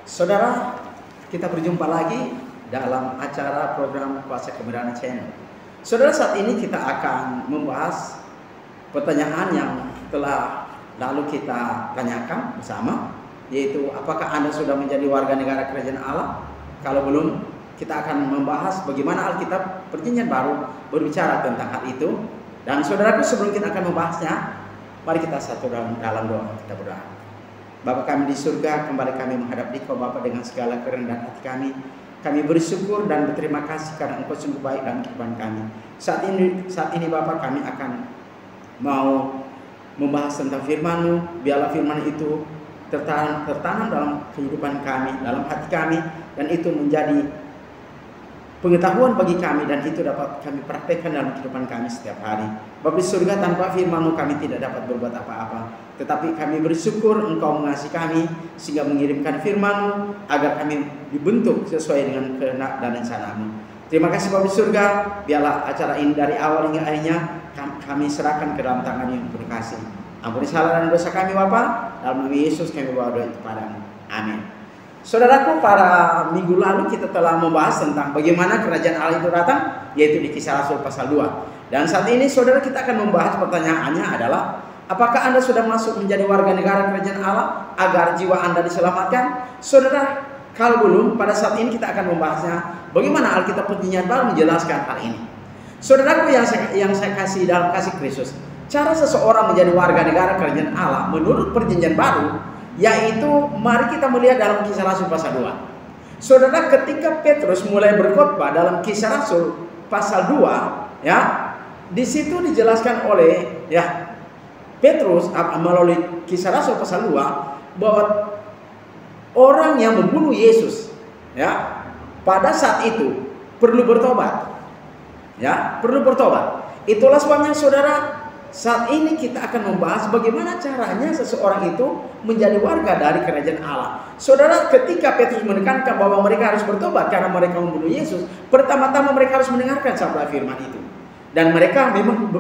Saudara, kita berjumpa lagi dalam acara program Kuasa Kebenaran Channel. Saudara, saat ini kita akan membahas pertanyaan yang telah lalu kita tanyakan bersama, yaitu apakah Anda sudah menjadi warga negara Kerajaan Allah? Kalau belum, kita akan membahas bagaimana Alkitab Perjanjian Baru berbicara tentang hal itu. Dan saudaraku, sebelum kita akan membahasnya, mari kita satu dalam doa. Kita berdoa. Bapa kami di surga, kembali kami menghadap Dikau Bapa dengan segala kerendahan hati kami. Kami bersyukur dan berterima kasih karena Engkau sungguh baik dalam kehidupan kami. Saat ini Bapa, kami akan mau membahas tentang firman-Mu. Biarlah firman itu tertanam dalam kehidupan kami, dalam hati kami, dan itu menjadi pengetahuan bagi kami, dan itu dapat kami praktekkan dalam kehidupan kami setiap hari. Bapa di surga, tanpa firman-Mu kami tidak dapat berbuat apa-apa. Tetapi kami bersyukur Engkau mengasihi kami sehingga mengirimkan firman-Mu agar kami dibentuk sesuai dengan kehendak dan rencana-Mu. Terima kasih Bapa di surga. Biarlah acara ini dari awal hingga akhirnya kami serahkan ke dalam tangan yang penuh kasih. Ampuni salah dan dosa kami Bapa. Dalam nama Yesus kami berdoa itu padamu. Amin. Saudaraku, pada minggu lalu kita telah membahas tentang bagaimana kerajaan Allah itu datang, yaitu di Kisah Rasul pasal 2. Dan saat ini saudara, kita akan membahas pertanyaannya adalah, apakah Anda sudah masuk menjadi warga negara kerajaan Allah agar jiwa Anda diselamatkan? Saudara, kalau belum, pada saat ini kita akan membahasnya bagaimana Alkitab Perjanjian Baru menjelaskan hal ini. Saudaraku yang saya kasih dalam kasih Kristus, cara seseorang menjadi warga negara kerajaan Allah menurut Perjanjian Baru, yaitu mari kita melihat dalam Kisah Rasul pasal 2. Saudara, ketika Petrus mulai berkhotbah dalam Kisah Rasul pasal 2, ya, di situ dijelaskan oleh Petrus melalui Kisah Rasul pasal 2 bahwa orang yang membunuh Yesus, ya, pada saat itu perlu bertobat. Ya, perlu bertobat. Itulah sebabnya saudara, saat ini kita akan membahas bagaimana caranya seseorang itu menjadi warga dari kerajaan Allah. Saudara, ketika Petrus menekankan bahwa mereka harus bertobat karena mereka membunuh Yesus, pertama-tama mereka harus mendengarkan sabda firman itu. Dan mereka memang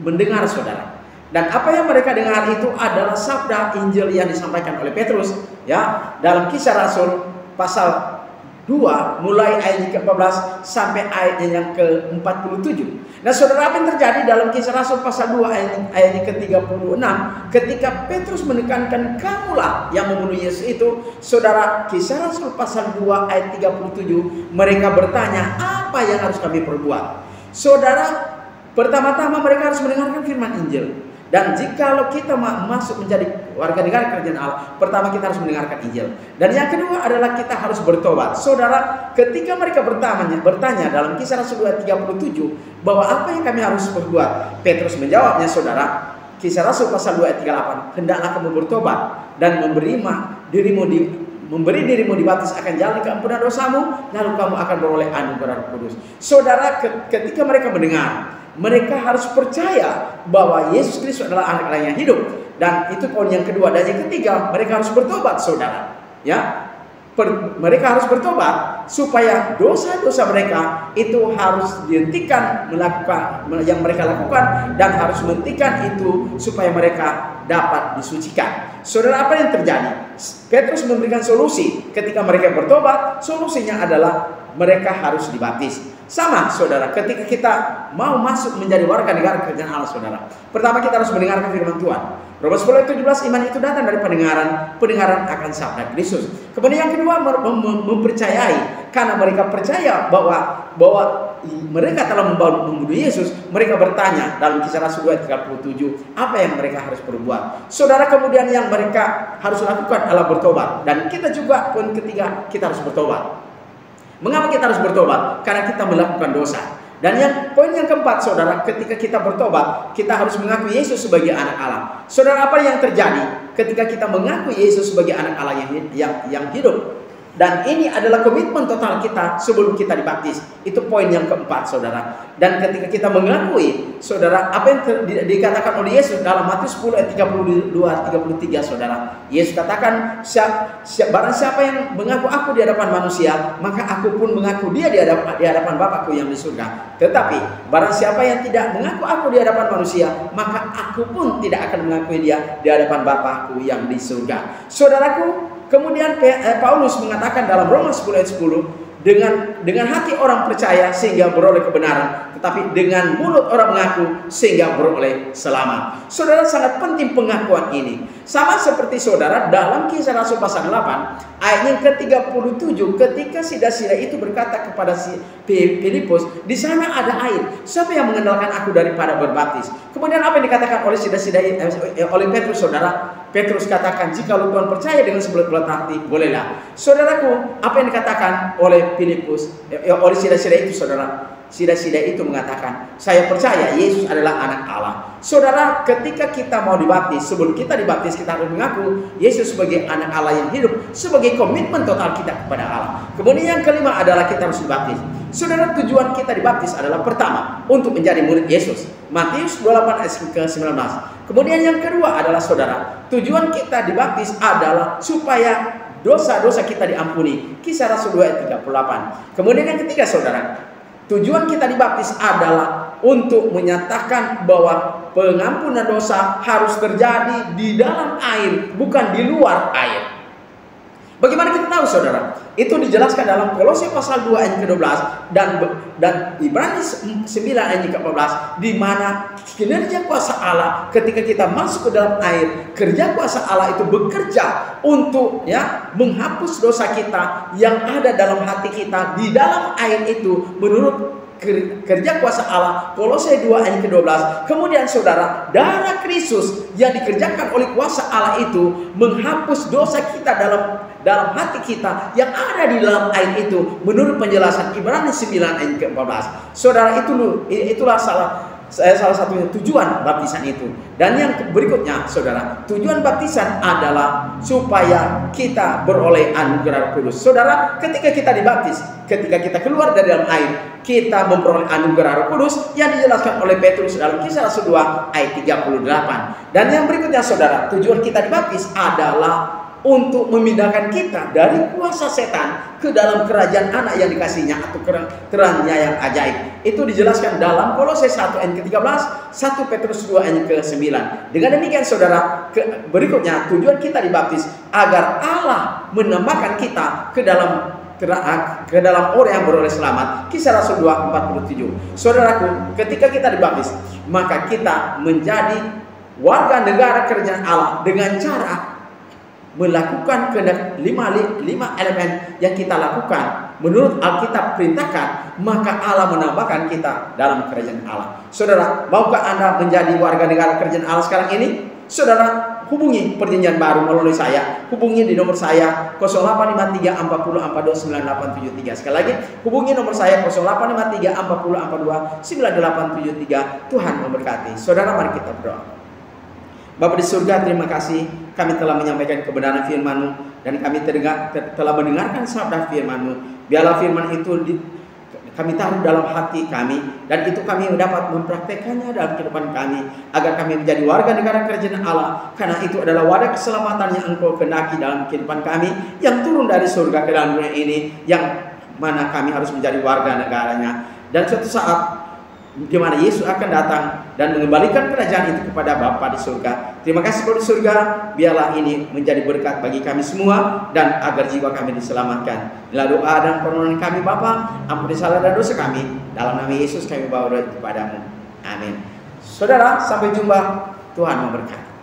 mendengar, saudara. Dan apa yang mereka dengar itu adalah sabda Injil yang disampaikan oleh Petrus, ya, dalam Kisah Rasul pasal 2 mulai ayat ke-14 sampai ayatnya yang ke-47. Nah saudara, apa yang terjadi dalam Kisah Rasul pasal 2 ayatnya ke-36 ketika Petrus menekankan kamulah yang membunuh Yesus itu, saudara, Kisah Rasul pasal 2 ayat 37, mereka bertanya, apa yang harus kami perbuat? Saudara, pertama-tama mereka harus mendengarkan firman Injil. Dan jikalau kita masuk menjadi warga negara kerajaan Allah, pertama kita harus mendengarkan Injil. Dan yang kedua adalah kita harus bertobat. Saudara, ketika mereka bertanya dalam Kisah Rasul 2:37 bahwa apa yang kami harus perbuat, Petrus menjawabnya, saudara, Kisah Rasul pasal 2 ayat 38, hendaklah kamu bertobat dan memberi dirimu dibaptis akan jalan keampunan dosamu, lalu kamu akan beroleh anugerah Roh Kudus. Saudara, ketika mereka mendengar, mereka harus percaya bahwa Yesus Kristus adalah anak Allah yang hidup. Dan itu poin yang kedua. Dan yang ketiga, mereka harus bertobat, saudara. Ya, mereka harus bertobat supaya dosa-dosa mereka itu harus dihentikan melakukan yang mereka lakukan, dan harus menghentikan itu supaya mereka dapat disucikan. Saudara, apa yang terjadi? Petrus memberikan solusi. Ketika mereka bertobat, solusinya adalah mereka harus dibaptis. Sama, saudara, ketika kita mau masuk menjadi warga negara kerajaan Allah, saudara, pertama kita harus mendengarkan firman Tuhan. Roma 10:17, iman itu datang dari pendengaran akan sabda Kristus. Kemudian yang kedua, mempercayai. Karena mereka percaya bahwa mereka telah membunuh Yesus, mereka bertanya dalam Kisah Rasul 2:37, apa yang mereka harus perbuat? Saudara, kemudian yang mereka harus lakukan adalah bertobat. Dan kita juga, poin ketiga, kita harus bertobat. Mengapa kita harus bertobat? Karena kita melakukan dosa. Dan poin yang keempat, saudara, ketika kita bertobat, kita harus mengakui Yesus sebagai anak Allah. Saudara, apa yang terjadi ketika kita mengakui Yesus sebagai anak Allah yang hidup? Dan ini adalah komitmen total kita sebelum kita dibaptis. Itu poin yang keempat, saudara. Dan ketika kita mengakui, saudara, apa yang dikatakan oleh Yesus dalam Matius 10 ayat 32-33, saudara. Yesus katakan, barang siapa yang mengaku aku di hadapan manusia, maka aku pun mengaku dia di hadapan Bapakku yang di surga. Tetapi barang siapa yang tidak mengaku aku di hadapan manusia, maka aku pun tidak akan mengakui dia di hadapan Bapakku yang di surga. Saudaraku, Kemudian Paulus mengatakan dalam Roma 10 ayat 10, dengan hati orang percaya sehingga beroleh kebenaran, tetapi dengan mulut orang mengaku sehingga beroleh selamat. Saudara, sangat penting pengakuan ini. Sama seperti saudara dalam Kisah Rasul pasal 8 ayat yang ke-37, ketika sida-sida itu berkata kepada si Filipus, di sana ada air, siapa yang mengandalkan aku daripada berbaptis? Kemudian apa yang dikatakan oleh sida-sida oleh Petrus, saudara? Petrus katakan, jika Tuhan percaya dengan sebelah hati, bolehlah. Saudaraku, apa yang dikatakan oleh Filipus, oleh sida-sida itu, saudara? Sida-sida itu mengatakan, saya percaya Yesus adalah anak Allah. Saudara, ketika kita mau dibaptis, sebelum kita dibaptis, kita harus mengaku Yesus sebagai anak Allah yang hidup, sebagai komitmen total kita kepada Allah. Kemudian yang kelima adalah kita harus dibaptis. Saudara, tujuan kita dibaptis adalah pertama, untuk menjadi murid Yesus. Matius 28 ayat ke-19. Kemudian yang kedua adalah, saudara, tujuan kita dibaptis adalah supaya dosa-dosa kita diampuni. Kisah Rasul 2 ayat 38. Kemudian yang ketiga, saudara, tujuan kita dibaptis adalah untuk menyatakan bahwa pengampunan dosa harus terjadi di dalam air, bukan di luar air. Bagaimana kita tahu, saudara? Itu dijelaskan dalam Kolose pasal 2 ayat ke-12 dan Ibrani 9 ayat ke-14, di mana kinerja kuasa Allah ketika kita masuk ke dalam air, kerja kuasa Allah itu bekerja untuk menghapus dosa kita yang ada dalam hati kita di dalam air itu menurut kerja kuasa Allah. Kolose 2 ayat ke-12. Kemudian saudara, darah Kristus yang dikerjakan oleh kuasa Allah itu menghapus dosa kita dalam hati kita yang ada di dalam air itu menurut penjelasan Ibrani 9 ayat ke-14. Saudara, itulah salah satu tujuan baptisan itu. Dan yang berikutnya, saudara, tujuan baptisan adalah supaya kita beroleh anugerah Roh Kudus. Saudara, ketika kita dibaptis, ketika kita keluar dari dalam air, kita memperoleh anugerah Roh Kudus yang dijelaskan oleh Petrus dalam Kisah Rasul 2 ayat 38. Dan yang berikutnya, saudara, tujuan kita dibaptis adalah untuk memindahkan kita dari kuasa setan ke dalam kerajaan anak yang dikasihnya atau kerajaan yang ajaib. Itu dijelaskan dalam Kolose 1 ayat ke-13, 1 Petrus 2 ayat ke-9. Dengan demikian, saudara, berikutnya tujuan kita dibaptis agar Allah menambahkan kita ke dalam orang yang beroleh selamat. Kisah Rasul 2 47. Saudaraku, ketika kita dibaptis, maka kita menjadi warga negara kerajaan Allah dengan cara melakukan lima elemen yang kita lakukan menurut Alkitab perintahkan, maka Allah menambahkan kita dalam kerajaan Allah. Saudara, maukah Anda menjadi warga negara kerajaan Allah sekarang ini? Saudara, hubungi Perjanjian Baru melalui saya. Hubungi di nomor saya 0853 40 42 9873. Sekali lagi, hubungi nomor saya 0853 40 42 9873. Tuhan memberkati. Saudara, mari kita berdoa. Bapa di surga, terima kasih kami telah menyampaikan kebenaran firman-Mu dan kami telah mendengarkan sabda firman-Mu. Biarlah firman itu kami taruh dalam hati kami dan itu kami dapat mempraktekannya dalam kehidupan kami agar kami menjadi warga negara kerajaan Allah, karena itu adalah wadah keselamatan yang Engkau kehendaki dalam kehidupan kami yang turun dari surga ke dalam dunia ini, yang mana kami harus menjadi warga negaranya. Dan suatu saat di mana Yesus akan datang dan mengembalikan kerajaan itu kepada Bapa di surga. Terima kasih Bapa di surga, biarlah ini menjadi berkat bagi kami semua dan agar jiwa kami diselamatkan. Inilah doa dan permohonan kami Bapa, ampuni salah dan dosa kami. Dalam nama Yesus kami bawa doa itu kepadamu. Amin. Saudara, sampai jumpa. Tuhan memberkati.